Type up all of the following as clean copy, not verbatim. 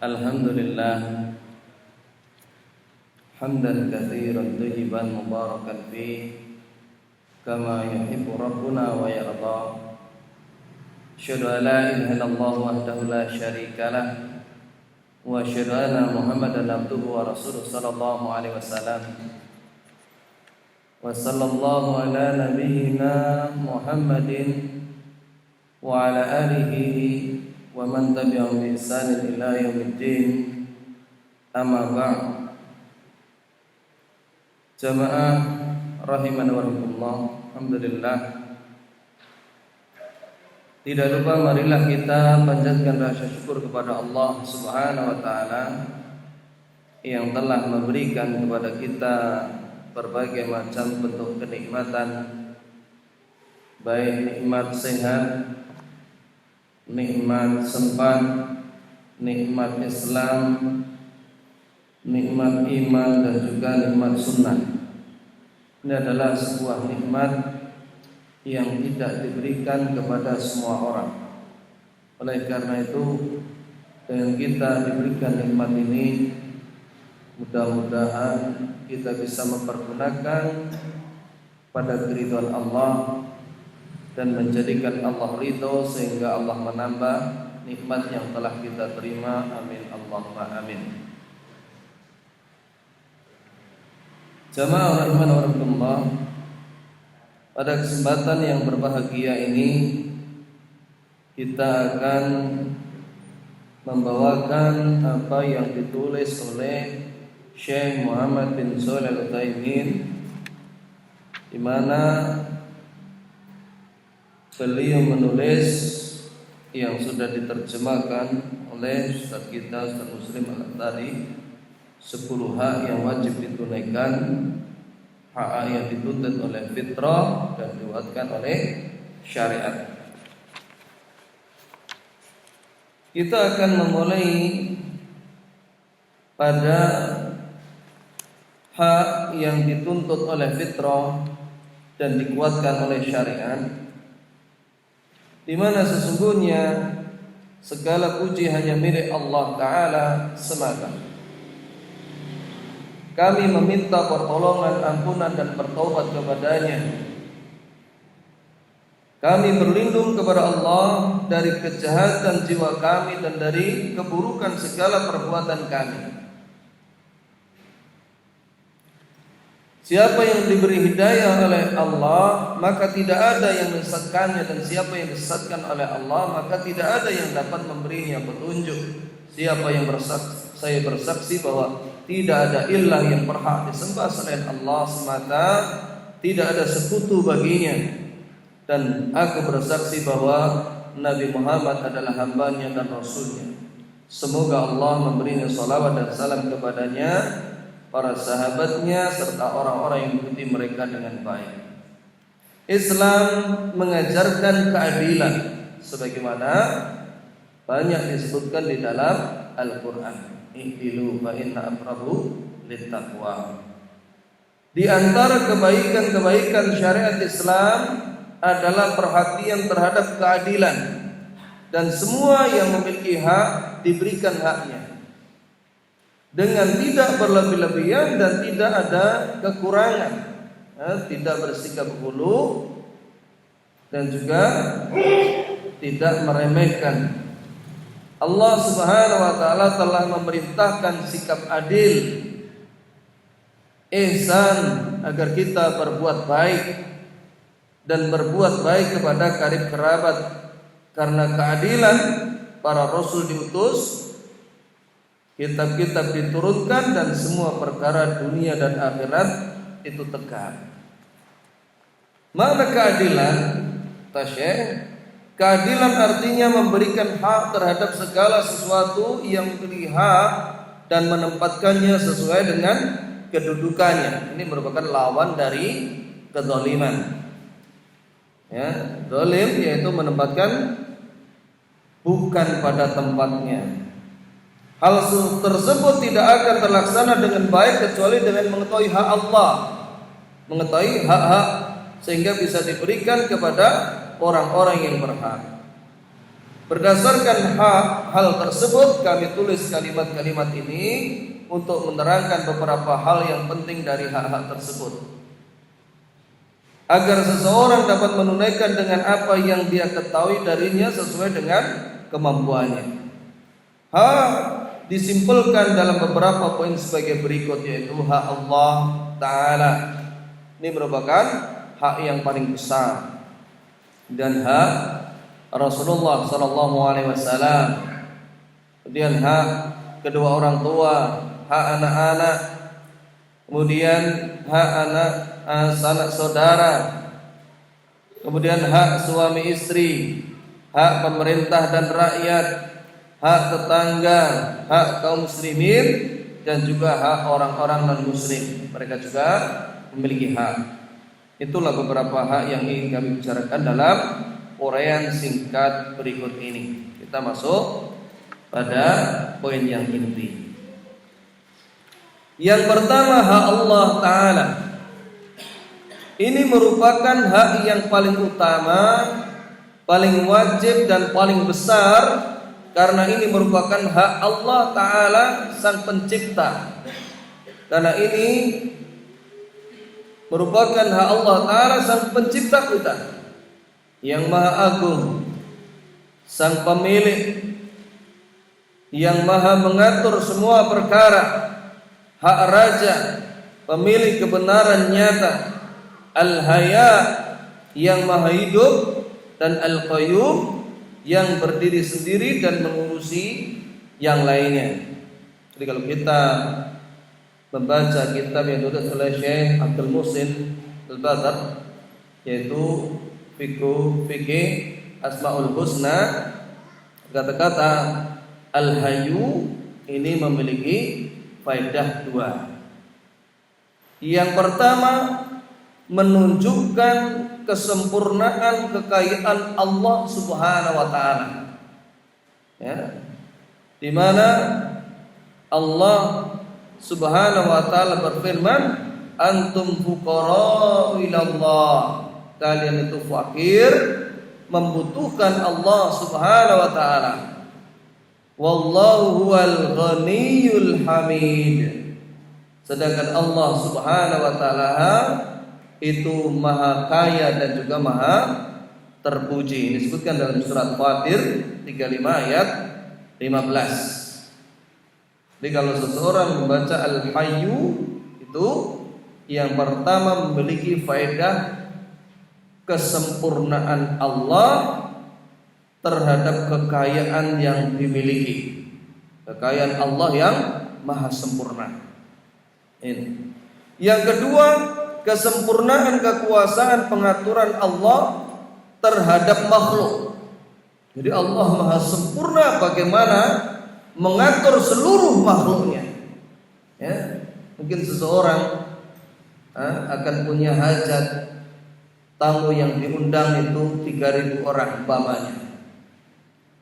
Alhamdulillah hamdan katsiran tayyiban mubarakan fi kama yuhibbu rabbuna wa yarda. Asyhadu an la ilaha illallah wahdahu la syarika lah wa asyhadu anna Muhammadan abduhu wa rasuluhu sallallahu alaihi wasallam. Wa sallallahu ala nabiyyina Muhammadin wa ala alihi wa man tabi'ahum bi ihsanin ila yaumiddin. Amma ba'd. Jamaah rahimani wa rahimakumullah. Alhamdulillah. Tidak lupa marilah kita panjatkan rasa syukur kepada Allah Subhanahu wa taala yang telah memberikan kepada kita berbagai macam bentuk kenikmatan, baik nikmat sehat, nikmat sempat, nikmat Islam, nikmat iman, dan juga nikmat sunnah. Ini adalah sebuah nikmat yang tidak diberikan kepada semua orang. Oleh karena itu, dengan kita diberikan nikmat ini, mudah-mudahan kita bisa mempergunakan pada keridhaan Allah dan menjadikan Allah ridho sehingga Allah menambah nikmat yang telah kita terima. Amin Allahumma amin. Jamaah rahimani wa rahimakumullah, pada kesempatan yang berbahagia ini kita akan membawakan apa yang ditulis oleh Syekh Muhammad bin Shalih Al-Utsaimin, di mana beliau menulis yang sudah diterjemahkan oleh Ustaz kita Ustaz Muslim Al-Atari, 10 hak yang wajib ditunaikan, hak yang dituntut oleh fitrah dan diwatkan oleh syariat. Kita akan memulai pada hak yang dituntut oleh fitrah dan dikuatkan oleh syariat, di mana sesungguhnya segala puji hanya milik Allah Ta'ala semata. Kami meminta pertolongan, ampunan dan bertaubat kepadanya. Kami berlindung kepada Allah dari kejahatan jiwa kami dan dari keburukan segala perbuatan kami. Siapa yang diberi hidayah oleh Allah, maka tidak ada yang menyesatkannya, dan siapa yang disesatkan oleh Allah, maka tidak ada yang dapat memberinya petunjuk. Siapa yang saya bersaksi bahwa tidak ada ilah yang berhak disembah selain Allah semata, tidak ada sekutu baginya, dan aku bersaksi bahwa Nabi Muhammad adalah hambanya dan rasulnya. Semoga Allah memberinya salawat dan salam kepadanya, para sahabatnya, serta orang-orang yang mengikuti mereka dengan baik. Islam mengajarkan keadilan sebagaimana banyak disebutkan di dalam Al-Quran. Ihdilu fa inna aqrabu littaqwa. Di antara kebaikan-kebaikan syariat Islam adalah perhatian terhadap keadilan, dan semua yang memiliki hak diberikan haknya dengan tidak berlebih-lebihan dan tidak ada kekurangan, tidak bersikap hulu dan juga tidak meremehkan. Allah Subhanahu wa taala telah memerintahkan sikap adil, ihsan, agar kita berbuat baik dan berbuat baik kepada karib kerabat. Karena keadilan, para rasul diutus, kitab-kitab diturunkan, dan semua perkara dunia dan akhirat itu tegak. Makna keadilan, tasyeh, keadilan artinya memberikan hak terhadap segala sesuatu yang memiliki hak dan menempatkannya sesuai dengan kedudukannya. Ini merupakan lawan dari kezaliman. Ya, zalim yaitu menempatkan bukan pada tempatnya. Hal tersebut tidak akan terlaksana dengan baik kecuali dengan mengetahui hak Allah, mengetahui hak-hak, sehingga bisa diberikan kepada orang-orang yang berhak. Berdasarkan hal tersebut kami tulis kalimat-kalimat ini untuk menerangkan beberapa hal yang penting dari hak-hak tersebut, agar seseorang dapat menunaikan dengan apa yang dia ketahui darinya sesuai dengan kemampuannya. Hak disimpulkan dalam beberapa poin sebagai berikut, yaitu hak Allah Ta'ala. Ini merupakan hak yang paling besar, dan hak Rasulullah Sallallahu Alaihi Wasallam, kemudian hak kedua orang tua, hak anak-anak, kemudian hak sanak saudara, kemudian hak suami istri, hak pemerintah dan rakyat, hak tetangga, hak kaum muslimin, dan juga hak orang-orang non muslim. Mereka juga memiliki hak. Itulah beberapa hak yang ingin kami bicarakan dalam uraian singkat berikut ini. Kita masuk pada poin yang inti. Yang pertama, hak Allah Ta'ala. Ini merupakan hak yang paling utama, paling wajib dan paling besar, karena ini merupakan hak Allah Ta'ala Sang Pencipta. Karena ini merupakan hak Allah Ta'ala Sang Pencipta kita, yang Maha Agung, Sang Pemilik, yang Maha mengatur semua perkara, hak Raja, pemilik kebenaran nyata, Al-Haya, yang Maha hidup, dan Al-Qayyum, yang berdiri sendiri dan mengurusi yang lainnya. Jadi kalau kita membaca kitab yang ditulis oleh Syekh Abdul Muhsin Al-Badr, yaitu Fikih Asmaul Husna, kata-kata Al-Hayyu ini memiliki faedah dua. Yang pertama, menunjukkan kesempurnaan kekayaan Allah Subhanahu wa Ta'ala, ya, di mana Allah Subhanahu wa Ta'ala berfirman, antum fuqara ilallah, kalian itu fakir, membutuhkan Allah Subhanahu wa Ta'ala. Wallahu huwal ghaniyul hamid. Sedangkan Allah Subhanahu wa Ta'ala itu Maha kaya dan juga Maha terpuji. Ini disebutkan dalam surat Fatir 35 ayat 15. Jadi kalau seseorang membaca Al-Hayyu, itu yang pertama memiliki faedah kesempurnaan Allah terhadap kekayaan yang dimiliki, kekayaan Allah yang maha sempurna. Ini. Yang kedua, kesempurnaan kekuasaan pengaturan Allah terhadap makhluk. Jadi Allah maha sempurna bagaimana mengatur seluruh makhluknya. Ya, mungkin seseorang akan punya hajat, tamu yang diundang itu 3.000 orang umpamanya,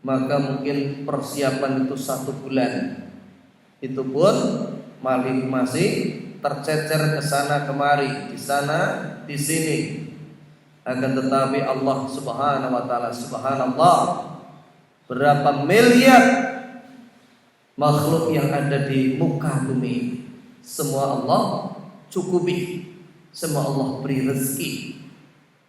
maka mungkin persiapan itu 1 bulan. Itu pun masih tercecer ke sana kemari, di sana di sini. Akan tetapi Allah Subhanahu wa Ta'ala, subhanallah, berapa miliar makhluk yang ada di muka bumi, semua Allah cukupi, semua Allah beri rezeki,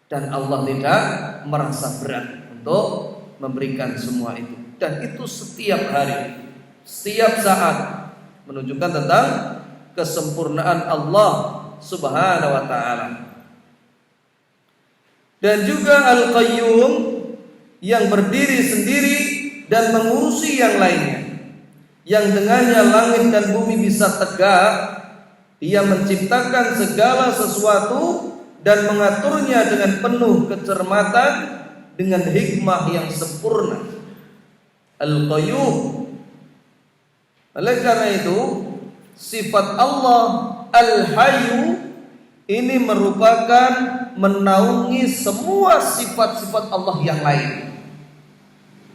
dan Allah tidak merasa berat untuk memberikan semua itu. Dan itu setiap hari, setiap saat, menunjukkan tentang kesempurnaan Allah Subhanahu wa Ta'ala. Dan juga Al-Qayyum, yang berdiri sendiri dan mengurusi yang lainnya, yang dengannya langit dan bumi bisa tegak. Dia menciptakan segala sesuatu dan mengaturnya dengan penuh kecermatan, dengan hikmah yang sempurna. Al-Qayyum. Oleh karena itu, sifat Allah Al-Hayyu ini merupakan menaungi semua sifat-sifat Allah yang lain.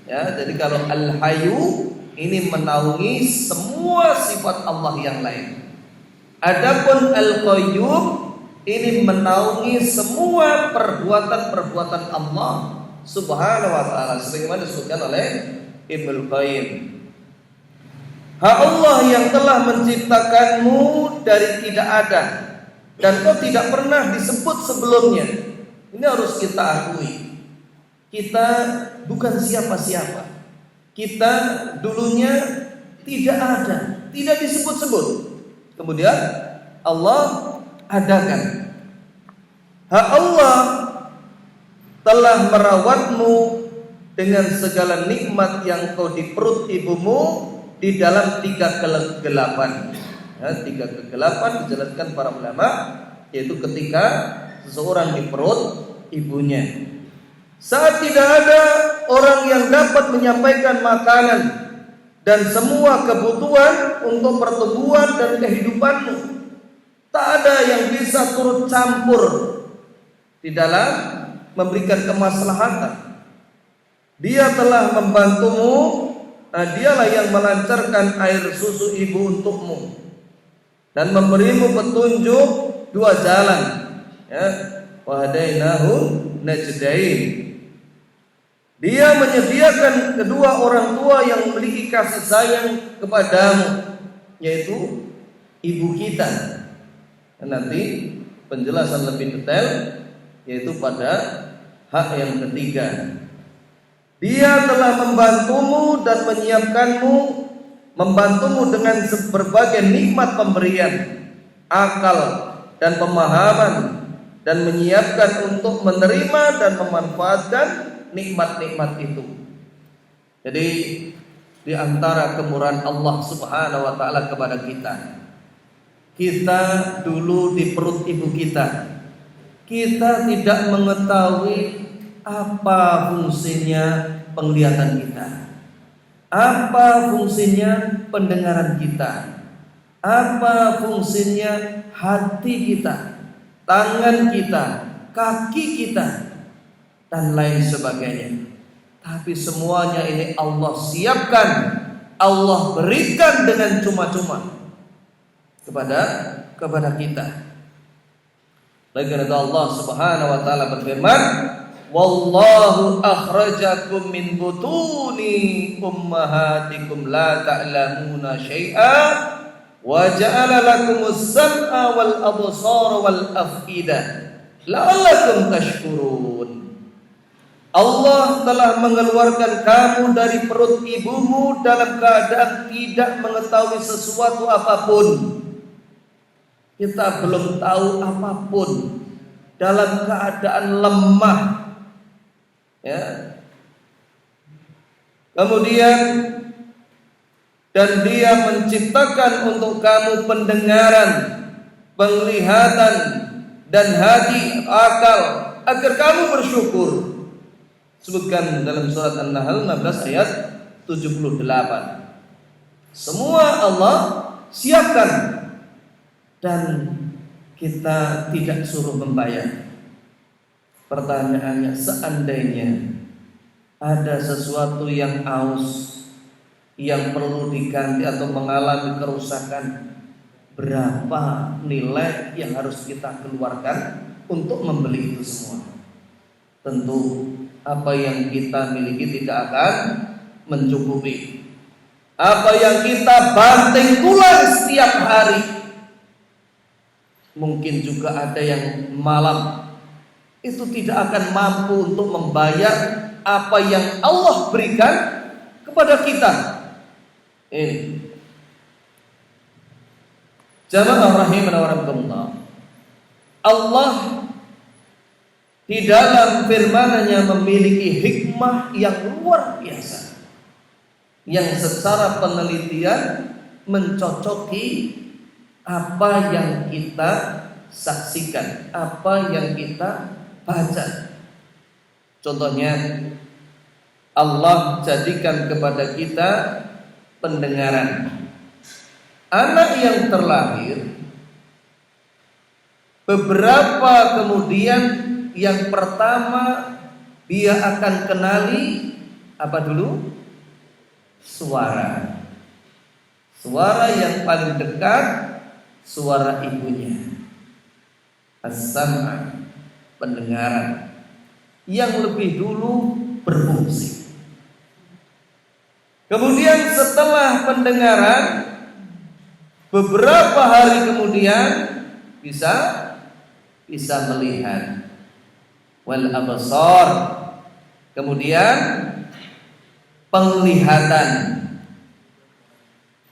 Ya, jadi kalau Al-Hayyu ini menaungi semua sifat Allah yang lain. Adapun Al-Qayyum ini menaungi semua perbuatan-perbuatan Allah Subhanahu wa taala sebagaimana disebutkan oleh Ibnu Qayyim. Hak Allah yang telah menciptakanmu dari tidak ada dan kau tidak pernah disebut sebelumnya. Ini harus kita akui. Kita bukan siapa-siapa. Kita dulunya tidak ada, tidak disebut-sebut. Kemudian Allah adakan. Hak Allah telah merawatmu dengan segala nikmat yang kau di perut ibumu di dalam 3 kegelapan. Ya, 3 kegelapan dijelaskan para ulama, yaitu ketika seseorang di perut ibunya. Saat tidak ada orang yang dapat menyampaikan makanan dan semua kebutuhan untuk pertumbuhan dan kehidupanmu, tak ada yang bisa turut campur di dalam memberikan kemaslahatan. Dia telah membantumu, dialah yang melancarkan air susu ibu untukmu dan memberimu petunjuk 2 jalan. Ya, wahdainahu najdain. Dia menyediakan kedua orang tua yang memiliki kasih sayang kepadamu, yaitu ibu kita. Dan nanti penjelasan lebih detail yaitu pada hak yang ketiga. Dia telah membantumu dan menyiapkanmu, membantumu dengan berbagai nikmat pemberian, akal dan pemahaman, dan menyiapkan untuk menerima dan memanfaatkan nikmat-nikmat itu. Jadi di antara kemurahan Allah Subhanahu wa taala kepada kita, kita dulu di perut ibu kita tidak mengetahui apa fungsinya penglihatan kita, apa fungsinya pendengaran kita, apa fungsinya hati kita, tangan kita, kaki kita, dan lain sebagainya. Tapi semuanya ini Allah siapkan, Allah berikan dengan cuma-cuma kepada kita. Lagi Allah Subhanahu wa taala berfirman, wallahu akhrajakum min butuni ummahatikum la ta'lamuna syai'a wa ja'ala lakumus sam'a wal absara wal af'idah la'allakum tashkurun. Allah telah mengeluarkan kamu dari perut ibumu dalam keadaan tidak mengetahui sesuatu apapun. Kita belum tahu apapun, dalam keadaan lemah. Ya. Kemudian dan Dia menciptakan untuk kamu pendengaran, penglihatan, dan hati, akal, agar kamu bersyukur. Sebutkan dalam surat An-Nahl 16 ayat 78. Semua Allah siapkan dan kita tidak suruh membayar. Pertanyaannya, seandainya ada sesuatu yang aus, yang perlu diganti atau mengalami kerusakan, berapa nilai yang harus kita keluarkan untuk membeli itu semua? Tentu apa yang kita miliki tidak akan mencukupi. Apa yang kita banting tulang setiap hari, mungkin juga ada yang malam itu tidak akan mampu untuk membayar apa yang Allah berikan kepada kita. Ini jamaah rahimana wa rahimakumullah, Allah di dalam firman-Nya memiliki hikmah yang luar biasa, yang secara penelitian mencocoki apa yang kita saksikan, apa yang kita baca. Contohnya, Allah jadikan kepada kita pendengaran. Anak yang terlahir, beberapa kemudian yang pertama dia akan kenali apa dulu? Suara. Suara yang paling dekat, suara ibunya. As-sam'a, pendengaran. yang lebih dulu berfungsi. Kemudian setelah pendengaran, beberapa hari kemudian bisa melihat. Wal absar, kemudian penglihatan.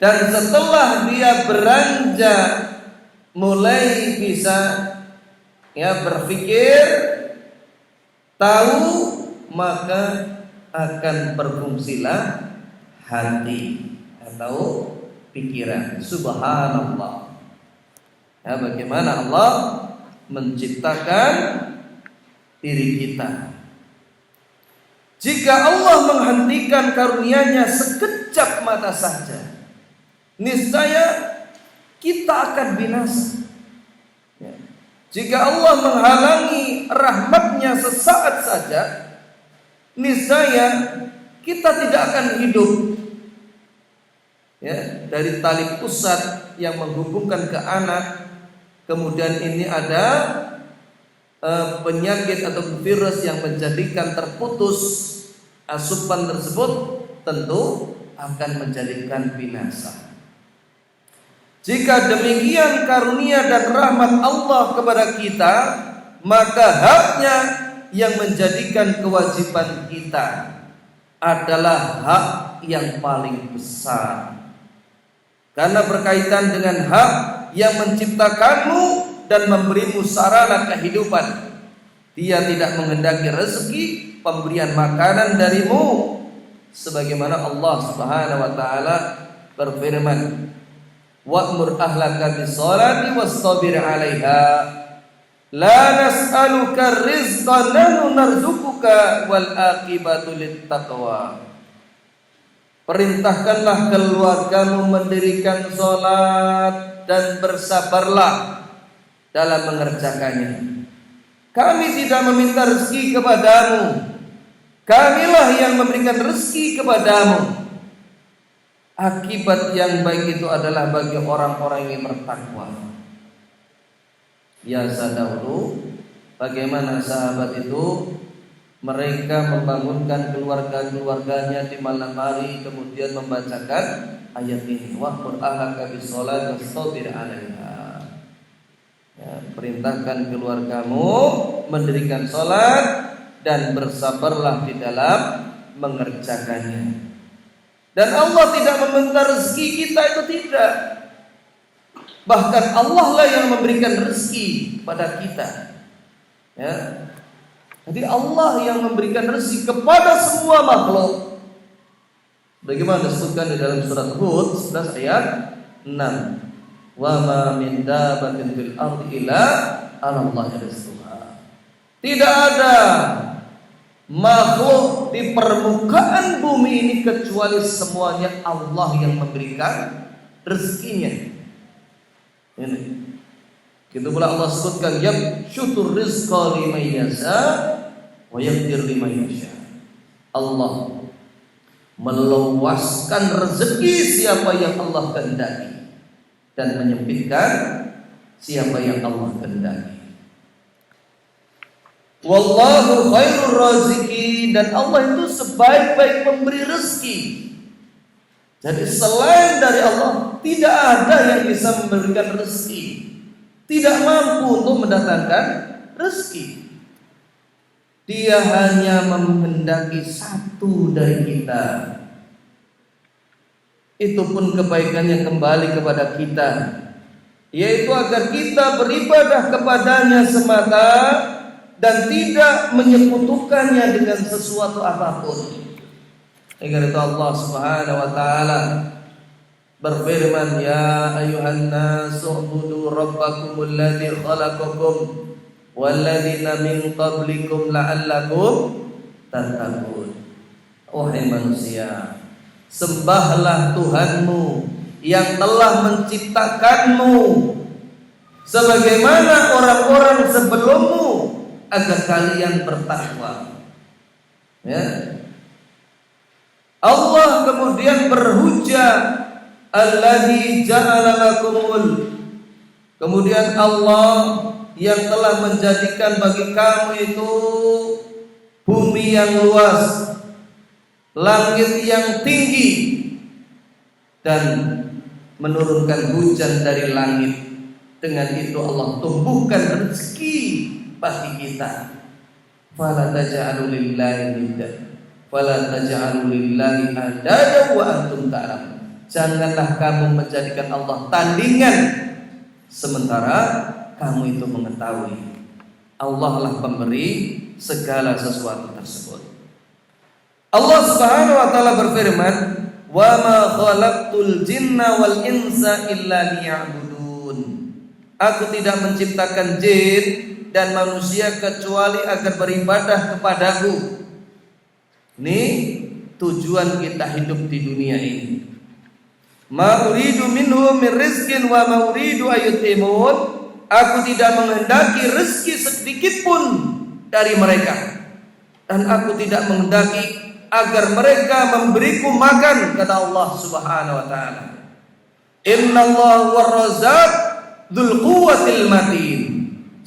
Dan setelah dia beranjak mulai bisa berpikir, tahu, maka akan berfungsilah hati atau pikiran. Subhanallah. Bagaimana Allah menciptakan diri kita. Jika Allah menghentikan karunia-Nya sekejap mata saja, niscaya kita akan binasa. Jika Allah menghalangi rahmat-Nya sesaat saja, niscaya kita tidak akan hidup. Dari tali pusat yang menghubungkan ke anak, kemudian ini ada penyakit atau virus yang menjadikan terputus asupan tersebut, tentu akan menjadikan binasa. Jika demikian karunia dan rahmat Allah kepada kita, maka haknya yang menjadikan kewajiban kita adalah hak yang paling besar. Karena berkaitan dengan hak yang menciptakanmu dan memberimu sarana kehidupan. Dia tidak menghendaki rezeki, pemberian makanan darimu, sebagaimana Allah Subhanahu wa taala berfirman, wa'mur ahlaka bis-sholati wastabir 'alaiha la nas'aluka rizqan nahnu narzuquka wal aqibatu lit-taqwa. Perintahkanlah keluargamu mendirikan sholat dan bersabarlah dalam mengerjakannya. Kami tidak meminta rezeki kepadamu, Kamilah yang memberikan rezeki kepadamu. Akibat yang baik itu adalah bagi orang-orang yang bertakwa. Biasa dahulu bagaimana sahabat itu, mereka membangunkan keluarganya di malam hari, kemudian membacakan ayat ini, wa'mur ahlaka bis-sholati wastabir 'alaiha. Perintahkan keluargamu mendirikan sholat dan bersabarlah di dalam mengerjakannya. Dan Allah tidak meminta rezeki kita, itu tidak. Bahkan Allah lah yang memberikan rezeki kepada kita. Ya. Jadi Allah yang memberikan rezeki kepada semua makhluk. Bagaimana disebutkan di dalam surat Hud 11 ayat 6. Wa ma min dabbatin fil ardi illa 'ala Allahi rizquha. Tidak ada makhluk di permukaan bumi ini kecuali semuanya Allah yang memberikan rezekinya. Ini. Gitu pula Allah sebutkan yabshutur rizqa liman yasha wa yaqdir liman yasha. Allah meluaskan rezeki siapa yang Allah kehendaki dan menyempitkan siapa yang Allah kehendaki. Wallahu khairur raziqin, dan Allah itu sebaik-baik pemberi rezeki. Jadi selain dari Allah tidak ada yang bisa memberikan rezeki, tidak mampu untuk mendatangkan rezeki. Dia hanya menghendaki satu dari kita, itu pun kebaikannya kembali kepada kita, yaitu agar kita beribadah kepadanya semata dan tidak menyekutukannya dengan sesuatu apapun. Karena itu Allah Subhanahu wa taala berfirman, ya ayyuhan nasu ubudu rabbakumul ladzi khalaqakum walladzina min qablikum la'allakum tattaqun. Wahai manusia, sembahlah Tuhanmu yang telah menciptakanmu sebagaimana orang-orang sebelummu agar kalian bertakwa. Ya. Allah kemudian berhujjah, alladzi ja'ala lakumul, kemudian Allah yang telah menjadikan bagi kamu itu bumi yang luas, langit yang tinggi, dan menurunkan hujan dari langit. Dengan itu Allah tumbuhkan rezeki bagi kita. Fala taj'alu lillahi niddan, fala taj'alu lillahi andada wa antum ta'lamun. Janganlah kamu menjadikan Allah tandingan sementara kamu itu mengetahui Allah lah pemberi segala sesuatu tersebut. Allah Subhanahu wa taala berfirman, "Wa ma khalaqtul jinna wal insa illa liya'budun." Aku tidak menciptakan jin dan manusia kecuali agar beribadah kepadaku. Ini tujuan kita hidup di dunia ini. Ma uridu minhum min rizqin wa ma uridu ayutimun. Aku tidak menghendaki rezeki sedikit pun dari mereka, dan aku tidak menghendaki agar mereka memberiku makan, kata Allah Subhanahu wa taala. Innallaha war-razzaq dzul quwwatil matin.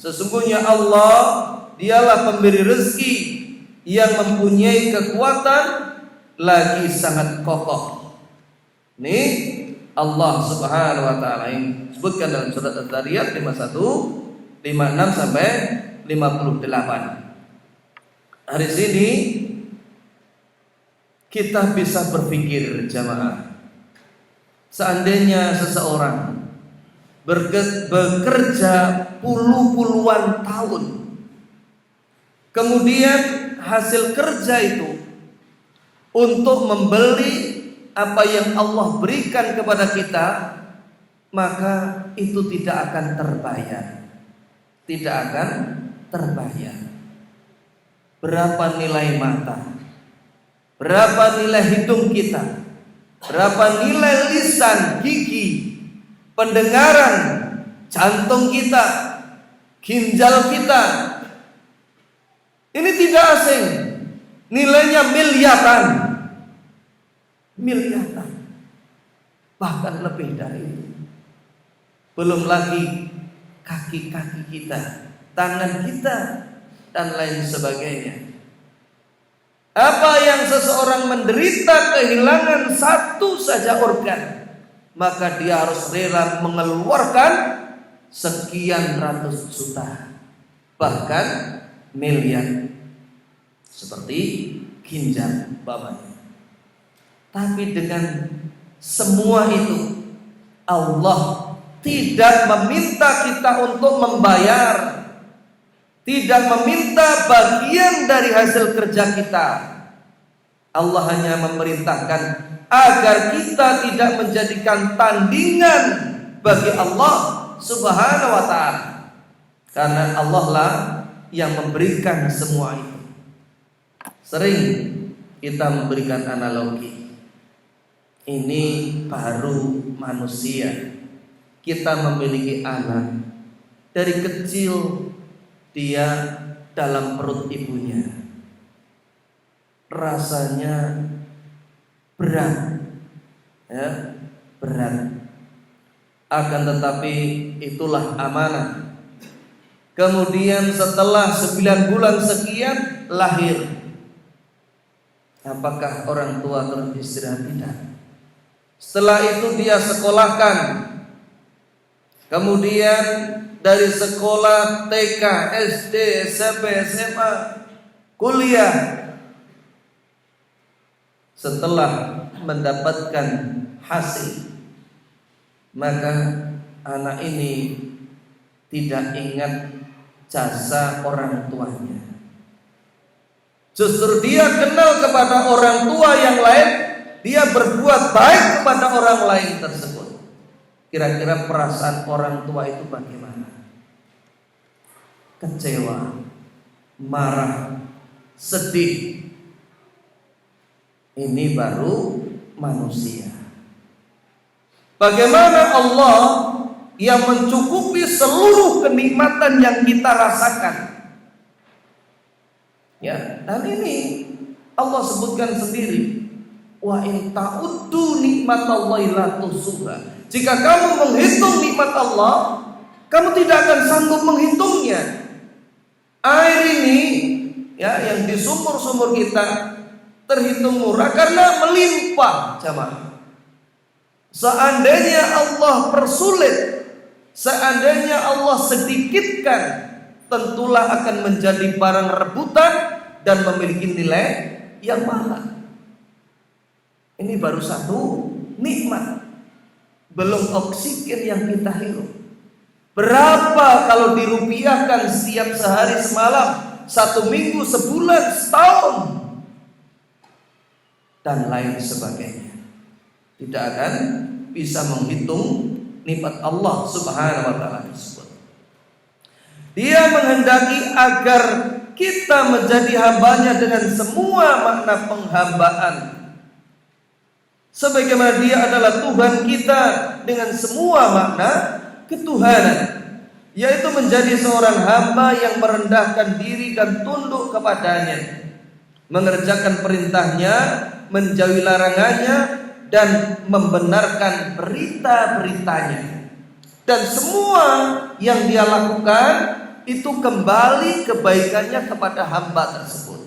Sesungguhnya Allah dialah pemberi rezeki yang mempunyai kekuatan lagi sangat kokoh. Ini Allah Subhanahu wa taala yang disebutkan dalam surat Al-Dzariyat 51, 56 sampai 58. Hari sini kita bisa berpikir jamaah, seandainya seseorang bekerja puluhan tahun, kemudian hasil kerja itu untuk membeli apa yang Allah berikan kepada kita, maka itu tidak akan terbayar. Tidak akan terbayar. Berapa nilai mata, berapa nilai hidung kita, berapa nilai lisan, gigi, pendengaran, jantung kita, ginjal kita. Ini tidak asing. Nilainya miliaran. Miliaran. Bahkan lebih dari itu. Belum lagi kaki-kaki kita, tangan kita, dan lain sebagainya. Apa yang seseorang menderita kehilangan satu saja organ, maka dia harus rela mengeluarkan sekian ratus juta, bahkan miliar, seperti ginjal bapaknya. Tapi dengan semua itu, Allah tidak meminta kita untuk membayar, tidak meminta bagian dari hasil kerja kita. Allah hanya memerintahkan agar kita tidak menjadikan tandingan bagi Allah Subhanahu wa ta'ala, karena Allah lah yang memberikan semua itu. Sering kita memberikan analogi, ini baru manusia. Kita memiliki anak, dari kecil dia dalam perut ibunya, rasanya berat, ya, berat. Akan tetapi itulah amanah. Kemudian setelah 9 bulan sekian lahir. Apakah orang tua terus istirahat? Tidak. Setelah itu dia sekolahkan. Kemudian dari sekolah TK, SD, SMP, SMA, kuliah. Setelah mendapatkan hasil, maka anak ini tidak ingat jasa orang tuanya. Justru dia kenal kepada orang tua yang lain, dia berbuat baik kepada orang lain tersebut. Kira-kira perasaan orang tua itu bagaimana? Kecewa, marah, sedih. Ini baru manusia. Bagaimana Allah yang mencukupi seluruh kenikmatan yang kita rasakan? Ya, dan ini Allah sebutkan sendiri, wa in ta'uddu nikmatallahi la tuhsuha. Jika kamu menghitung nikmat Allah, kamu tidak akan sanggup menghitungnya. Air ini ya yang di sumur-sumur kita terhitung murah karena melimpah, jamaah. Seandainya Allah persulit, seandainya Allah sedikitkan, tentulah akan menjadi barang rebutan dan memiliki nilai yang mahal. Ini baru satu nikmat, belum oksigen yang kita hirup. Berapa kalau dirupiahkan setiap sehari semalam, 1 minggu, sebulan, setahun, dan lain sebagainya. Tidak akan bisa menghitung nikmat Allah Subhanahu wa taala tersebut. Dia menghendaki agar kita menjadi hambanya dengan semua makna penghambaan. Sebagaimana Dia adalah Tuhan kita dengan semua makna ketuhanan, yaitu menjadi seorang hamba yang merendahkan diri dan tunduk kepadanya, mengerjakan perintahnya, menjauhi larangannya, dan membenarkan berita-beritanya. Dan semua yang dia lakukan itu kembali kebaikannya kepada hamba tersebut.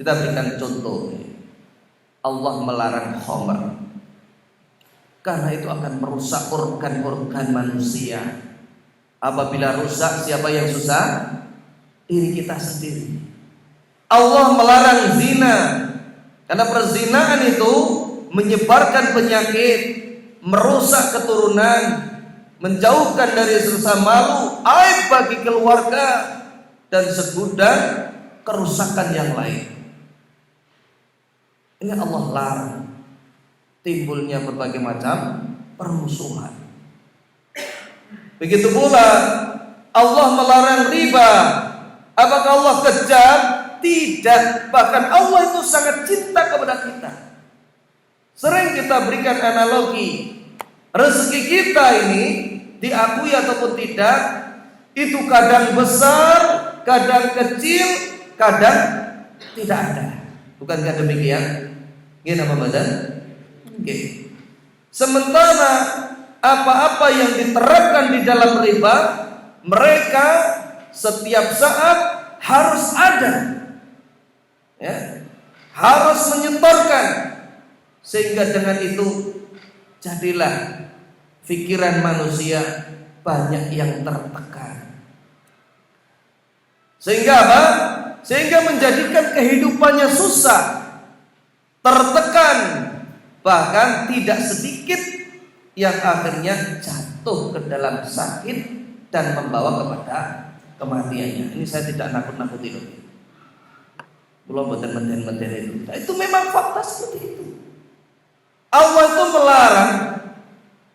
Kita berikan contoh. Allah melarang khamr karena itu akan merusak organ-organ manusia. Apabila rusak, siapa yang susah? Diri kita sendiri. Allah melarang zina karena perzinaan itu menyebarkan penyakit, merusak keturunan, menjauhkan dari rasa malu, aib bagi keluarga, dan segudang kerusakan yang lain. Ini Allah larang. Timbulnya berbagai macam permusuhan. Begitu pula Allah melarang riba. Apakah Allah kejam? Tidak. Bahkan Allah itu sangat cinta kepada kita. Sering kita berikan analogi, rezeki kita ini diakui ataupun tidak, itu kadang besar, kadang kecil, kadang tidak ada. Bukankah demikian? Gimana badan? Oke. Sementara apa-apa yang diterapkan di dalam riba, mereka setiap saat harus ada, ya, harus menyetorkan, sehingga dengan itu jadilah pikiran manusia banyak yang tertekan. Sehingga apa? Sehingga menjadikan kehidupannya susah, tertekan, bahkan tidak sedikit yang akhirnya jatuh ke dalam sakit dan membawa kepada kematiannya. Ini saya tidak nakut-nakuti loh. Belum beten-beten itu. Nah, itu memang fakta seperti itu. Allah itu melarang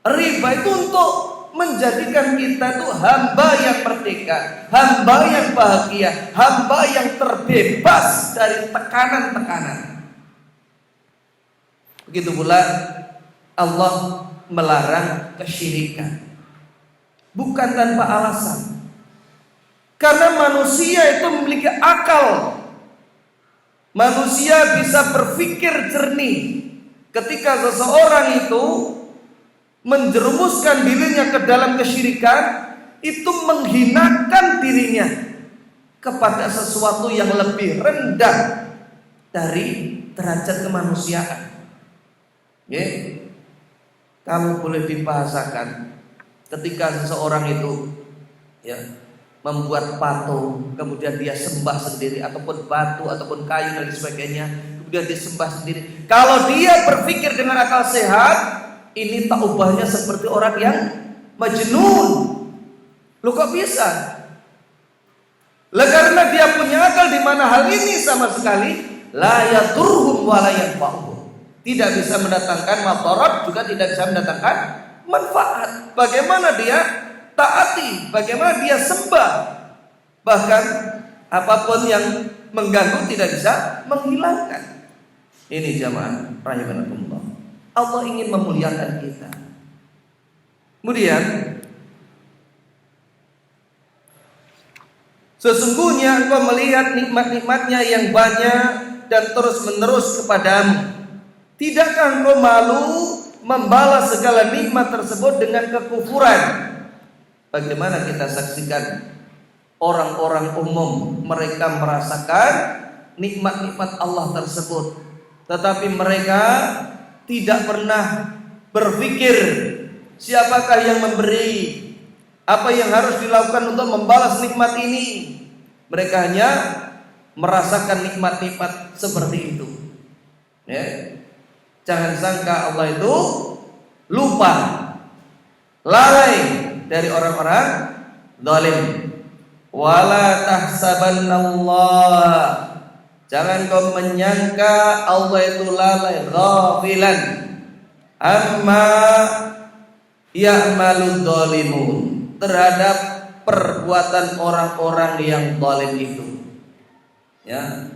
riba itu untuk menjadikan kita itu hamba yang merdeka, hamba yang bahagia, hamba yang terbebas dari tekanan-tekanan. Begitu pula Allah melarang kesyirikan, bukan tanpa alasan. Karena manusia itu memiliki akal. Manusia bisa berpikir jernih. Ketika seseorang itu menjerumuskan dirinya ke dalam kesyirikan, itu menghinakan dirinya kepada sesuatu yang lebih rendah dari derajat kemanusiaan. Ya, kamu boleh dibahasakan ketika seseorang itu, ya, membuat patung, kemudian dia sembah sendiri, ataupun batu, ataupun kayu dan sebagainya, kemudian dia sembah sendiri. Kalau dia berpikir dengan akal sehat, ini tak ubahnya seperti orang yang majnun. Loh kok bisa? Lah karena dia punya akal di mana hal ini sama sekali la yadurhum wa la yanfa'uhum. Tidak bisa mendatangkan madarat, juga tidak bisa mendatangkan manfaat. Bagaimana dia taati, bagaimana dia sembah, bahkan apapun yang mengganggu tidak bisa menghilangkan. Ini jamaah rahimakumullah. Allah ingin memuliakan kita. Kemudian sesungguhnya engkau melihat nikmat-nikmatnya yang banyak dan terus menerus kepadamu. Tidakkah engkau malu membalas segala nikmat tersebut dengan kekufuran? Bagaimana kita saksikan orang-orang umum. Mereka merasakan nikmat-nikmat Allah tersebut, tetapi mereka tidak pernah berpikir siapakah yang memberi, apa yang harus dilakukan untuk membalas nikmat ini. Mereka hanya merasakan nikmat-nikmat seperti itu. Ya. Jangan sangka Allah itu lupa, lalai dari orang-orang zalim. Wala tahsabannallaha, jangan kau menyangka Allah itu lalai, ghafilan amma ya'malud zalimun, terhadap perbuatan orang-orang yang zalim itu. Ya.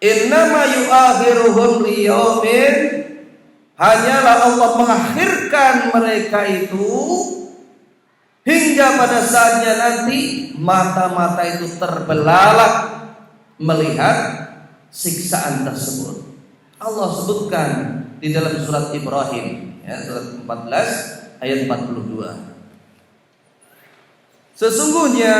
Innama yu'akhiruhum liyaumin, hanyalah Allah mengakhirkan mereka itu hingga pada saatnya nanti mata-mata itu terbelalak melihat siksaan tersebut. Allah sebutkan di dalam surat Ibrahim, ya, surat 14 ayat 42. Sesungguhnya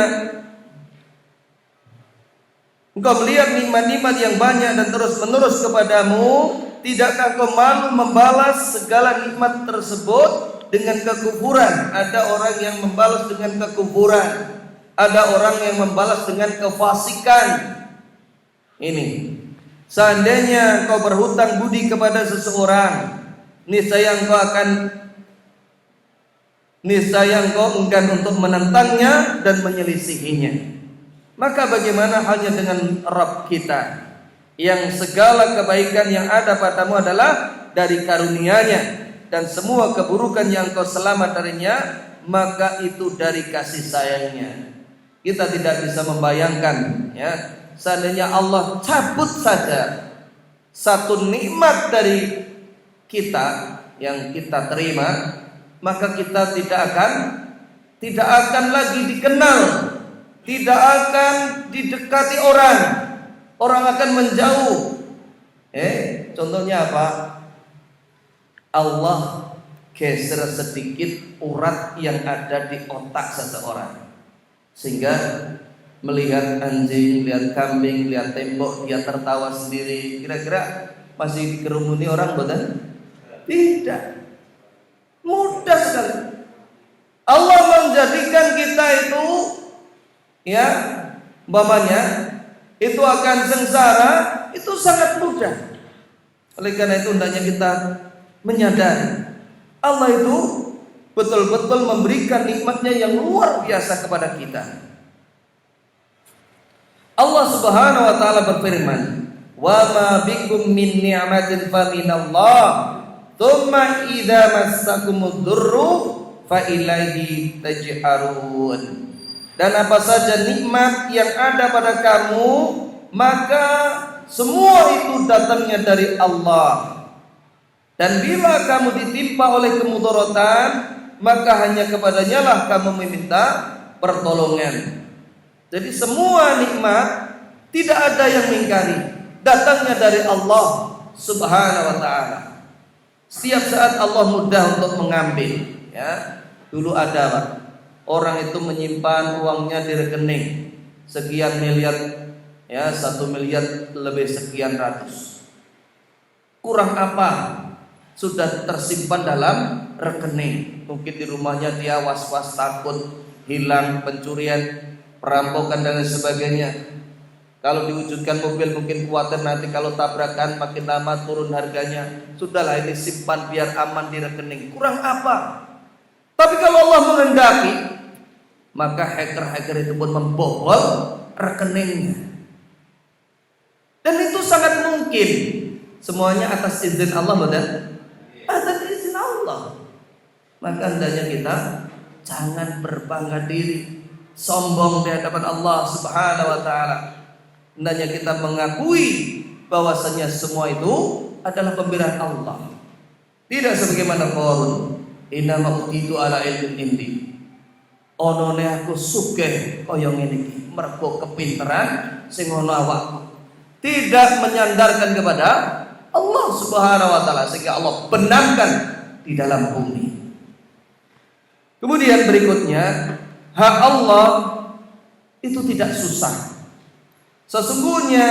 engkau melihat nikmat-nikmat yang banyak dan terus-menerus kepadamu, tidakkah kau malu membalas segala nikmat tersebut dengan kekufuran? Ada orang yang membalas dengan kekufuran, ada orang yang membalas dengan kefasikan. Ini, seandainya kau berhutang budi kepada seseorang, niscaya engkau enggan untuk menentangnya dan menyelisihinya. Maka bagaimana halnya dengan Rabb kita, yang segala kebaikan yang ada padamu adalah dari karunia-Nya, dan semua keburukan yang kau selamat darinya, maka itu dari kasih sayang-Nya. Kita tidak bisa membayangkan, ya, seandainya Allah cabut saja satu nikmat dari kita yang kita terima, maka kita tidak akan lagi dikenal, tidak akan didekati orang akan menjauh. Contohnya apa? Allah geser sedikit urat yang ada di otak seseorang, sehingga melihat anjing, lihat kambing, lihat tembok, dia tertawa sendiri. Kira-kira masih dikerumuni orang, bukan? Tidak. Mudah sekali. Allah menjadikan kita itu, ya, umpamanya itu akan sengsara, itu sangat mudah. Oleh karena itu hendaknya kita menyadari Allah itu betul-betul memberikan nikmatnya yang luar biasa kepada kita. Allah Subhanahu wa taala berfirman, "Wa ma bikum min ni'matin fa minallah, tsumma idza massakumud durru fa ilaihi taj'arun." Dan apa saja nikmat yang ada pada kamu, maka semua itu datangnya dari Allah. Dan bila kamu ditimpa oleh kemudaratan, maka hanya kepadanya lah kamu meminta pertolongan. Jadi semua nikmat tidak ada yang mengingkari, datangnya dari Allah Subhanahu wa taala. Setiap saat Allah mudah untuk mengambil, ya. Dulu ada, Pak, orang itu menyimpan uangnya di rekening sekian miliar, ya, 1 miliar lebih sekian ratus. Kurang apa? Sudah tersimpan dalam rekening. Mungkin di rumahnya dia was-was, takut hilang, pencurian, perampokan dan lain sebagainya. Kalau diwujudkan mobil mungkin khawatir nanti kalau tabrakan makin lama turun harganya. Sudahlah, ini simpan biar aman di rekening. Kurang apa? Tapi kalau Allah menghendaki, maka hacker-hacker itu pun membobol rekeningnya. Dan itu sangat mungkin. Semuanya atas izin Allah, betul? Atas izin Allah. Maka hendaknya kita jangan berbangga diri, sombong di hadapan Allah Subhanahu wa taala. Hendaknya kita mengakui bahwasanya semua itu adalah pemberian Allah. Tidak sebagaimana Qarun, "Inna ma'utitu ala ilmin indi." Onone aku sugih kaya ngene iki, mergo kepinteran sing ono awakku. Tidak menyandarkan kepada Allah Subhanahu wa taala sehingga Allah benamkan di dalam bumi. Kemudian berikutnya, hak Allah itu tidak susah. Sesungguhnya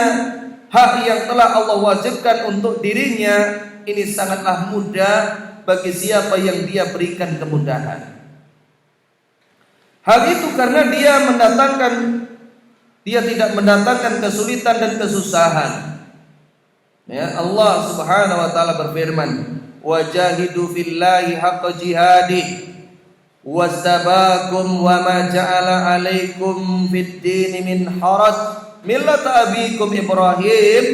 hak yang telah Allah wajibkan untuk dirinya ini sangatlah mudah bagi siapa yang dia berikan kemudahan. Hal itu karena dia tidak mendatangkan kesulitan dan kesusahan. Ya, Allah Subhanahu wa taala berfirman, "Wajahidu fillahi haqqa jihadih wastabakum wa ma ja'ala 'alaikum fid-din min haraj millata abikum Ibrahim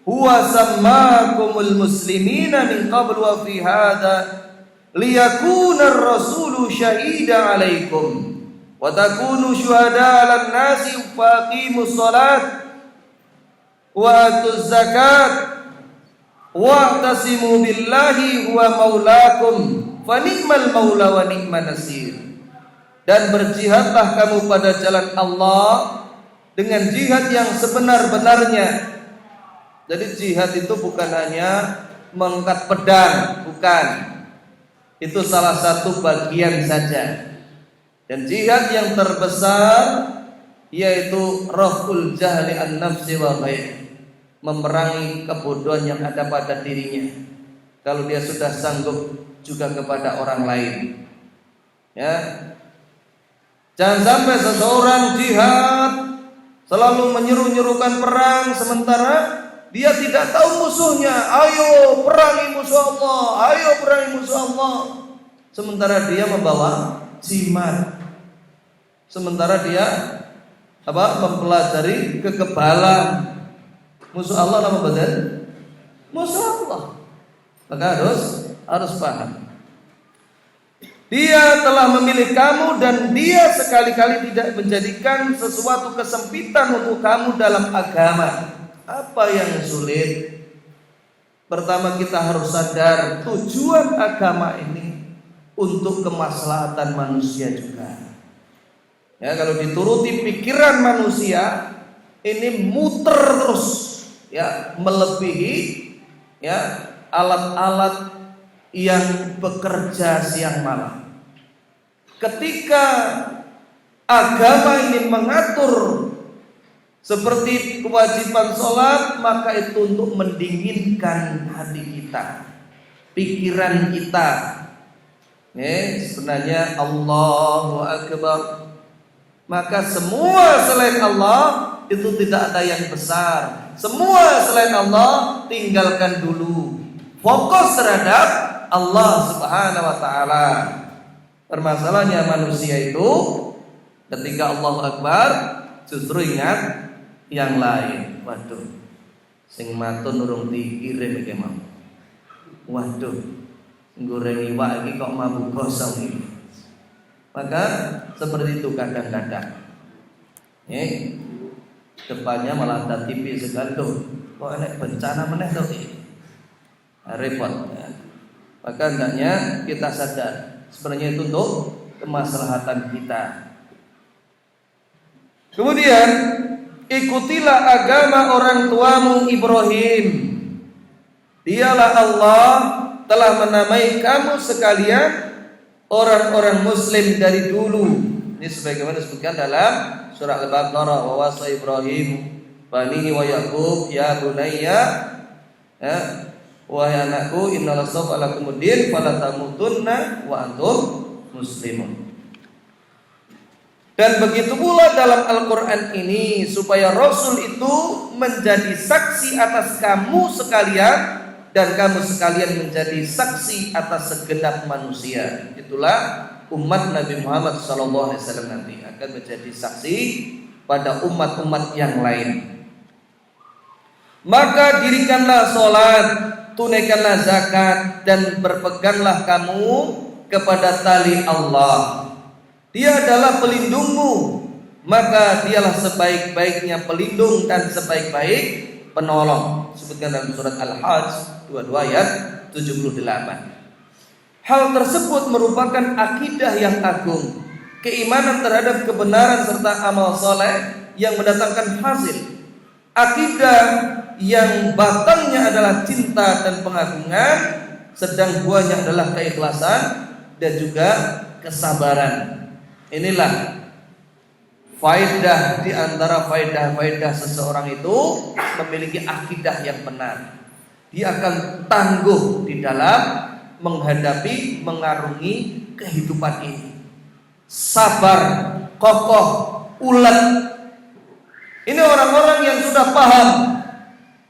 huwa sammakumul muslimina min qabl wa fi hadha liyakuna ar-rasulu syahida 'alaikum wa takunu syuhada 'alan nasi faqimus shalat wa atuz zakat wa'tasimu billahi huwa maulakum fa ni'mal maula wa ni'man nasir." Dan berjihadlah kamu pada jalan Allah dengan jihad yang sebenar-benarnya. Jadi jihad itu bukan hanya mengangkat pedang, bukan. Itu salah satu bagian saja. Dan jihad yang terbesar yaitu raf'ul jahli an nafsi wa ghairi, memerangi kebodohan yang ada pada dirinya. Kalau dia sudah sanggup juga kepada orang lain. Ya. Jangan sampai seseorang jihad selalu menyeru-nyerukan perang sementara dia tidak tahu musuhnya. Ayo perangi musuh Allah, ayo perangi musuh Allah. Sementara dia membawa jimat. Sementara dia mempelajari kekebalan. Musuh Allah nama betul? Musuh Allah. Maka harus paham. Dia telah memilih kamu dan dia sekali-kali tidak menjadikan sesuatu kesempitan untuk kamu dalam agama. Apa yang sulit? Pertama kita harus sadar tujuan agama ini untuk kemaslahatan manusia juga. Ya, kalau dituruti pikiran manusia ini muter terus, ya, melebihi ya alat-alat yang bekerja siang malam. Ketika agama ini mengatur seperti kewajiban sholat, maka itu untuk mendinginkan hati kita, pikiran kita. Sebenarnya Allahu Akbar. Maka semua selain Allah itu tidak ada yang besar. Semua selain Allah tinggalkan dulu. Fokus terhadap Allah Subhanahu wa taala. Permasalahannya manusia itu ketika Allahu Akbar justru ingat yang lain. Waduh, sing matun urung dikirim iki mau. Waduh, goreng iwak iki kok mabuk gosong iki. Maka seperti itu kadang-kadang. Depannya malah ada TV segantung. Kok enek bencana meneh to iki. Repot ya. Maka hendaknya kita sadar sebenarnya itu untuk kemaslahatan kita. Kemudian ikutilah agama orang tuamu Ibrahim. Dialah Allah telah menamai kamu sekalian orang-orang muslim dari dulu. Ini sebagaimana disebutkan dalam surah Al-Baqarah, wa wasa Ibrahim banihi wa Yaqub ya bunayya ya wahai anakku innallaha astafa lakumuddin fala tamutunna wa antum muslimun. Dan begitu pula dalam Al-Quran ini supaya Rasul itu menjadi saksi atas kamu sekalian dan kamu sekalian menjadi saksi atas segenap manusia. Itulah umat Nabi Muhammad SAW nanti akan menjadi saksi pada umat-umat yang lain. Maka dirikanlah sholat, tunaikanlah zakat, dan berpeganglah kamu kepada tali Allah. Dia adalah pelindungmu, maka dialah sebaik-baiknya pelindung dan sebaik-baik penolong. Sebutkan dalam surat Al-Hajj 22 ayat 78. Hal tersebut merupakan akidah yang agung, keimanan terhadap kebenaran serta amal soleh yang mendatangkan hasil. Akidah yang batangnya adalah cinta dan pengagungan, sedang buahnya adalah keikhlasan dan juga kesabaran. Inilah faedah di antara faedah-faedah seseorang itu memiliki akidah yang benar. Dia akan tangguh di dalam menghadapi, mengarungi kehidupan ini. Sabar, kokoh, ulet. Ini orang-orang yang sudah paham.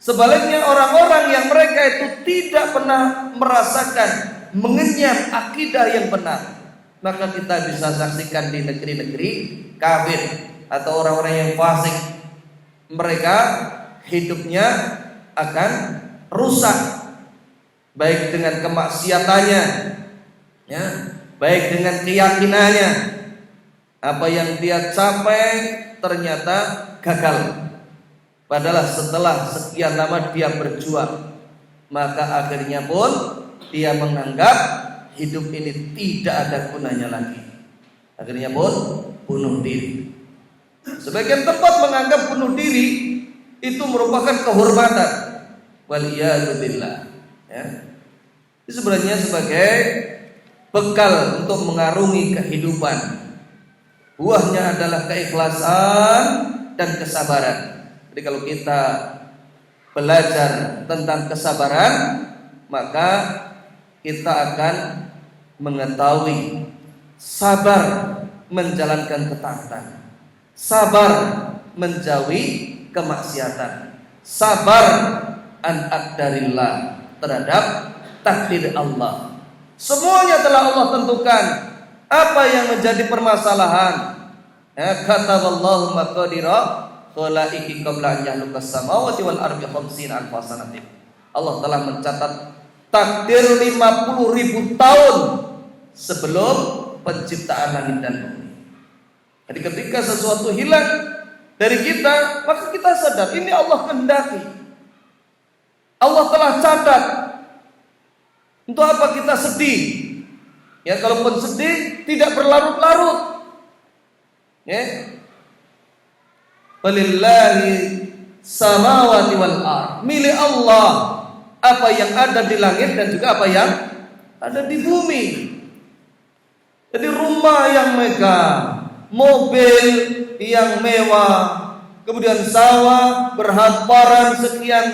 Sebaliknya orang-orang yang mereka itu tidak pernah merasakan, mengenyam akidah yang benar, maka kita bisa saksikan di negeri-negeri kafir atau orang-orang yang fasik. Mereka hidupnya akan rusak, baik dengan kemaksiatannya, ya, baik dengan keyakinannya. Apa yang dia capai ternyata gagal. Padahal setelah sekian lama dia berjuang, maka akhirnya pun dia menganggap hidup ini tidak ada gunanya lagi. Akhirnya pun bunuh diri. Sebagian tempat menganggap bunuh diri itu merupakan kehormatan. Waliyadzubillah. Ya. Itu sebenarnya sebagai bekal untuk mengarungi kehidupan. Buahnya adalah keikhlasan dan kesabaran. Jadi kalau kita belajar tentang kesabaran, maka kita akan mengetahui sabar menjalankan ketaatan, sabar menjauhi kemaksiatan, sabar an aqdarillah terhadap takdir Allah. Semuanya telah Allah tentukan. Apa yang menjadi permasalahan? Ya, kataballahu maqadira khalaiqi qabla an yakhluqas samawati wal ardi 50 alf sanatin. Allah telah mencatat takdir 50.000 tahun sebelum penciptaan langit dan bumi. Jadi ketika sesuatu hilang dari kita, maka kita sadar ini Allah kehendaki. Allah telah catat. Untuk apa kita sedih? Ya, kalaupun sedih tidak berlarut-larut. Ya. Walillahi samawati wal ardh. Milik Allah apa yang ada di langit dan juga apa yang ada di bumi. Jadi rumah yang megah, mobil yang mewah, kemudian sawah berhamparan sekian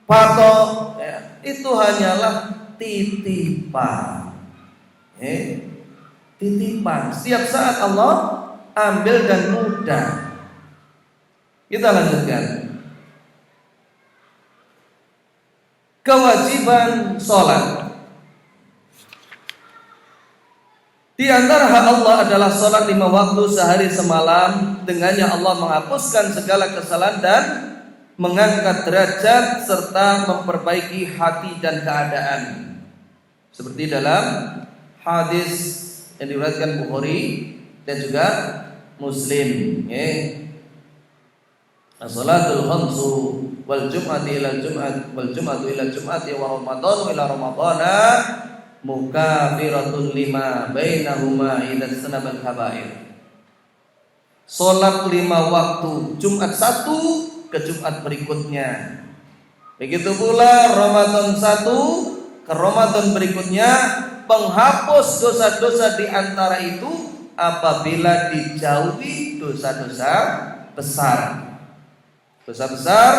patok, ya, itu hanyalah titipan. Titipan. Setiap saat Allah ambil dan mudah. Kita lanjutkan. Kewajiban sholat. Di antara hak Allah adalah sholat 5 waktu sehari semalam. Dengannya Allah menghapuskan segala kesalahan dan mengangkat derajat serta memperbaiki hati dan keadaan. Seperti dalam hadis yang diriwayatkan Bukhari dan juga Muslim. As-salatul khamsu wal jum'ati ila jum'at wal jum'atu ila jum'ati wa ramadhanu ila ramadhana mukafiratun lima bainahuma idza sanabal kabair. Salat 5 waktu, Jumat 1 ke Jumat berikutnya. Begitu pula Ramadan 1 ke Ramadan berikutnya, penghapus dosa-dosa di antara itu apabila dijauhi dosa-dosa besar. Dosa besar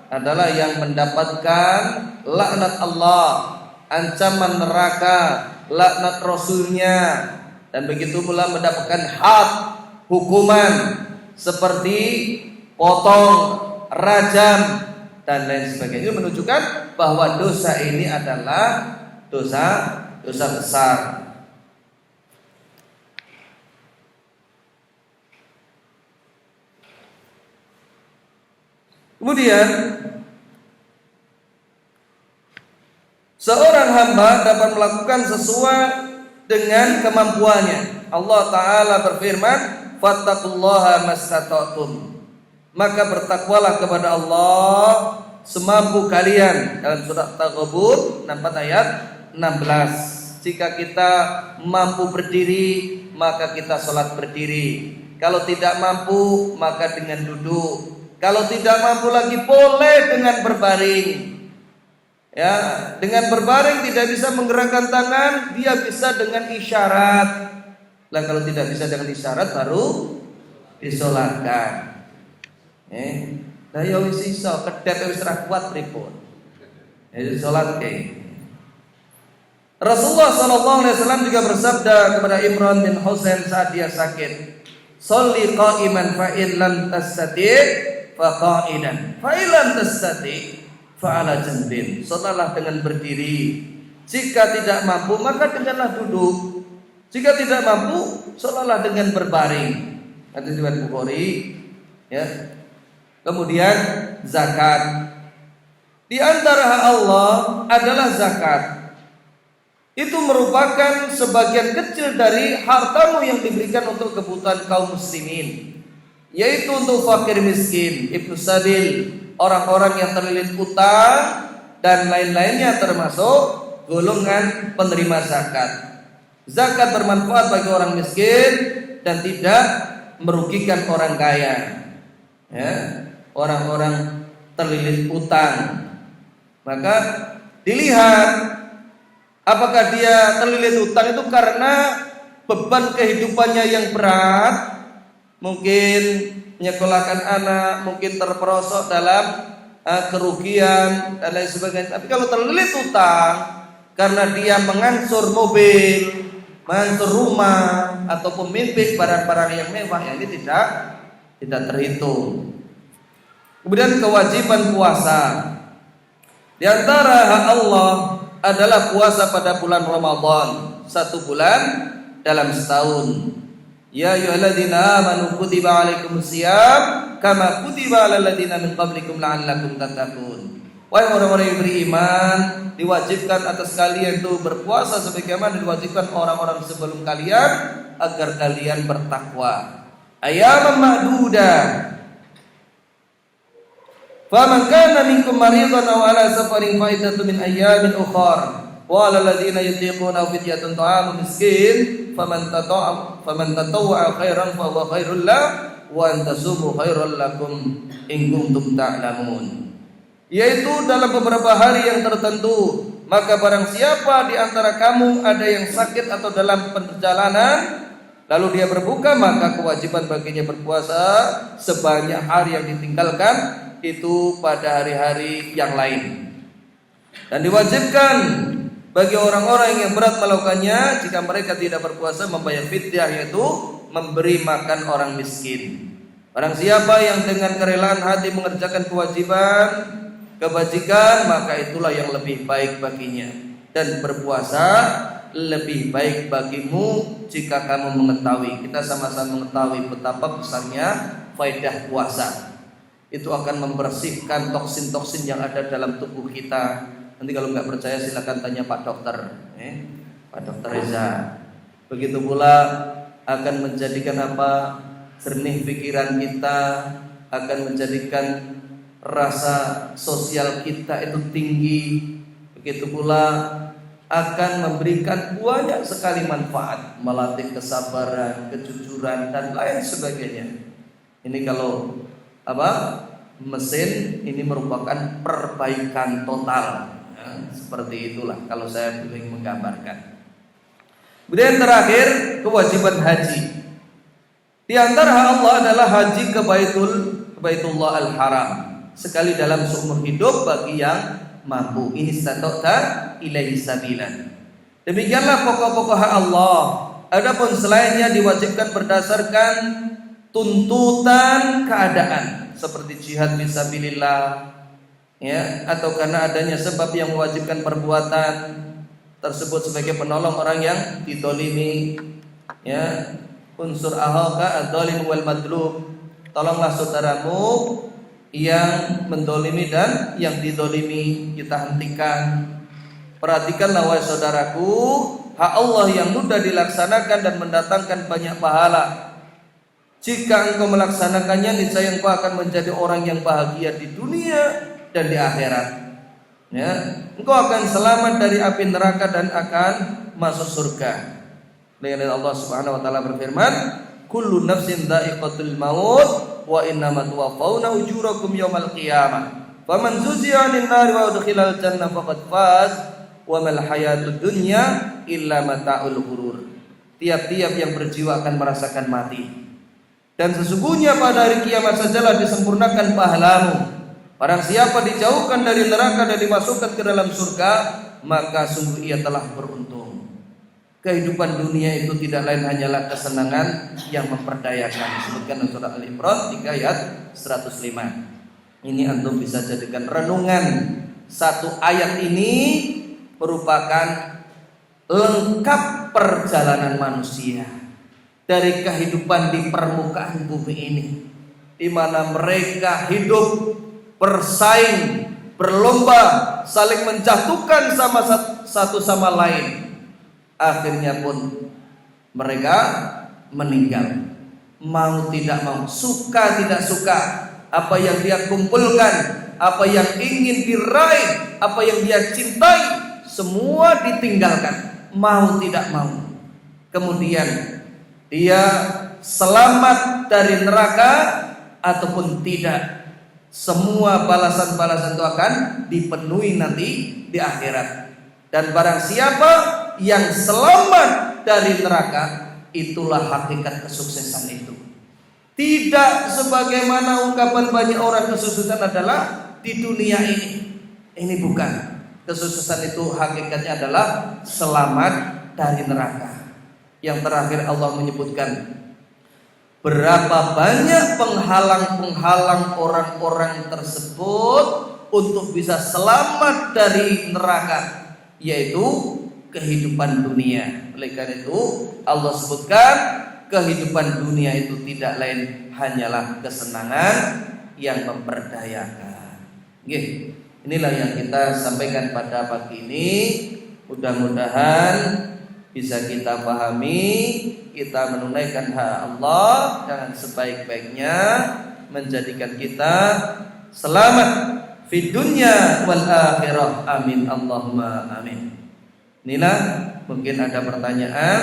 adalah yang mendapatkan laknat Allah, ancaman neraka, laknat Rasulnya, dan begitu pula mendapatkan had, hukuman seperti potong, rajam, dan lain sebagainya. Ini menunjukkan bahwa dosa ini adalah dosa besar. Kemudian seorang hamba dapat melakukan sesuai dengan kemampuannya. Allah Ta'ala berfirman, fattaqullaha mastata'tum. Maka bertakwalah kepada Allah semampu kalian. Dalam surat Taghabun 4 ayat 16. Jika kita mampu berdiri, maka kita sholat berdiri. Kalau tidak mampu, maka dengan duduk. Kalau tidak mampu lagi, boleh dengan berbaring. Ya, dengan berbaring tidak bisa menggerakkan tangan, dia bisa dengan isyarat. Lah kalau tidak bisa dengan isyarat, baru disolatkan. Lah ya wis iso kedhet wis ra kuat pripun. Disolatke. Rasulullah sallallahu alaihi wasallam juga bersabda kepada Imran bin Husain saat dia sakit, "Sholli qa'iman fa in lam tastati' fa qa'idan, fa in lam tastati' fa 'ala janbin." Salatlah dengan berdiri. Jika tidak mampu maka denganlah duduk. Jika tidak mampu, salatlah dengan berbaring. Hadis riwayat Bukhari. Ya. Kemudian zakat. Di antara hak Allah adalah zakat. Itu merupakan sebagian kecil dari hartamu yang diberikan untuk kebutuhan kaum muslimin, yaitu untuk fakir miskin, ibnu sabil, orang-orang yang terlilit utang dan lain-lainnya, termasuk golongan penerima zakat. Zakat bermanfaat bagi orang miskin dan tidak merugikan orang kaya, ya, orang-orang terlilit utang. Maka dilihat apakah dia terlilit utang itu karena beban kehidupannya yang berat, mungkin menyekolahkan anak, mungkin terperosok dalam kerugian dan lain sebagainya. Tapi kalau terlilit utang karena dia mengangsur mobil, mengangsur rumah, ataupun mimpi barang-barang yang mewah, ya ini tidak terhitung. Kemudian kewajiban puasa. Di antara hak Allah adalah puasa pada bulan Ramadan, 1 bulan dalam setahun. Ya ayyuhalladzina amanu kutiba alaikumusiyam kama kutiba alal ladzina min qablikum la'allakum tattaqun. Wahai orang-orang yang beriman, diwajibkan atas kalian itu berpuasa sebagaimana diwajibkan orang-orang sebelum kalian agar kalian bertakwa. Ayyaman ma'dudah. Faman kana minkum maridan aw ala safarin fa iddatun min ayyamin ukhra wa 'alal ladzina yutiquna fidyatun ta'amu miskin faman tatawwa khairan fa huwa khairul lahu wa an tasumu khairul lakum in kuntum ta'lamun. Yaitu dalam beberapa hari yang tertentu, maka barang siapa di antara kamu ada yang sakit atau dalam perjalanan lalu dia berbuka, maka kewajiban baginya berpuasa sebanyak hari yang ditinggalkan itu pada hari-hari yang lain. Dan diwajibkan bagi orang-orang yang berat melakukannya jika mereka tidak berpuasa membayar fidyah, yaitu memberi makan orang miskin. Barang siapa yang dengan kerelaan hati mengerjakan kewajiban kebajikan, maka itulah yang lebih baik baginya. Dan berpuasa lebih baik bagimu jika kamu mengetahui. Kita sama-sama mengetahui betapa besarnya faedah puasa. Itu akan membersihkan toksin-toksin yang ada dalam tubuh kita. Nanti kalau nggak percaya silakan tanya Pak Dokter, Pak Dokter Reza. Begitu pula akan menjadikan apa? Jernih pikiran kita, akan menjadikan rasa sosial kita itu tinggi. Begitu pula akan memberikan banyak sekali manfaat, melatih kesabaran, kejujuran dan lain sebagainya. Ini kalau mesin ini merupakan perbaikan total, ya, seperti itulah kalau saya ingin menggambarkan. Kemudian terakhir, kewajiban haji. Di antara hak Allah adalah haji ke Baitullah Al-Haram sekali dalam seumur hidup bagi yang mampu. Ini statota ilaihi sabilan. Demikianlah pokok-pokok hak Allah. Adapun selainnya diwajibkan berdasarkan tuntutan keadaan, seperti jihad fisabilillah, ya, atau karena adanya sebab yang mewajibkan perbuatan tersebut sebagai penolong orang yang didolimi, ya, unsur ahaka ad-dhalim wal madlum, tolonglah saudaramu yang mendolimi dan yang didolimi, kita hentikan. Perhatikanlah wahai saudaraku, hak Allah yang mudah dilaksanakan dan mendatangkan banyak pahala. Jika engkau melaksanakannya, niscaya engkau akan menjadi orang yang bahagia di dunia dan di akhirat. Ya, engkau akan selamat dari api neraka dan akan masuk surga. Dengan Allah Subhanahu wa taala berfirman, "Kullu nafsin dha'iqatul maut wa innama tuwaffawna ujurakum yaumal qiyamah. Faman zuziya 'anil nari wa udkhilal jannah faqad faz wa mal hayatud dunya illa mata'ul ghurur." Tiap-tiap yang berjiwa akan merasakan mati. Dan sesungguhnya pada hari kiamat sajalah disempurnakan pahalamu. Barang siapa dijauhkan dari neraka dan dimasukkan ke dalam surga, maka sungguh ia telah beruntung. Kehidupan dunia itu tidak lain hanyalah kesenangan yang memperdayakan. Disebutkan dalam surah Al-Imran 3 ayat 105. Ini antum bisa jadikan renungan. Satu ayat ini merupakan lengkap perjalanan manusia dari kehidupan di permukaan bumi ini, di mana mereka hidup bersaing, berlomba, saling menjatuhkan sama satu sama lain. Akhirnya pun mereka meninggal. Mau tidak mau, suka tidak suka, apa yang dia kumpulkan, apa yang ingin diraih, apa yang dia cintai, semua ditinggalkan, mau tidak mau. Kemudian dia selamat dari neraka ataupun tidak, semua balasan-balasan itu akan dipenuhi nanti di akhirat. Dan barang siapa yang selamat dari neraka, itulah hakikat kesuksesan itu. Tidak sebagaimana ungkapan banyak orang kesuksesan adalah di dunia ini. Ini bukan. Kesuksesan itu hakikatnya adalah selamat dari neraka. Yang terakhir Allah menyebutkan berapa banyak penghalang-penghalang orang-orang tersebut untuk bisa selamat dari neraka, yaitu kehidupan dunia. Oleh karena itu Allah sebutkan kehidupan dunia itu tidak lain hanyalah kesenangan yang memperdayakan. Inilah yang kita sampaikan pada pagi ini. Mudah-mudahan bisa kita pahami, kita menunaikan hak Allah dengan sebaik-baiknya, menjadikan kita selamat fid dunya wal akhirah. Amin Allahumma amin. Inilah mungkin ada pertanyaan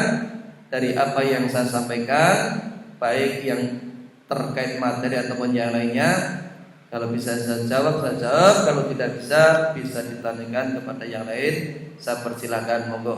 dari apa yang saya sampaikan, baik yang terkait materi ataupun yang lainnya. Kalau bisa saya jawab, saya jawab. Kalau tidak bisa, bisa ditanyakan kepada yang lain. Saya persilakan, monggo.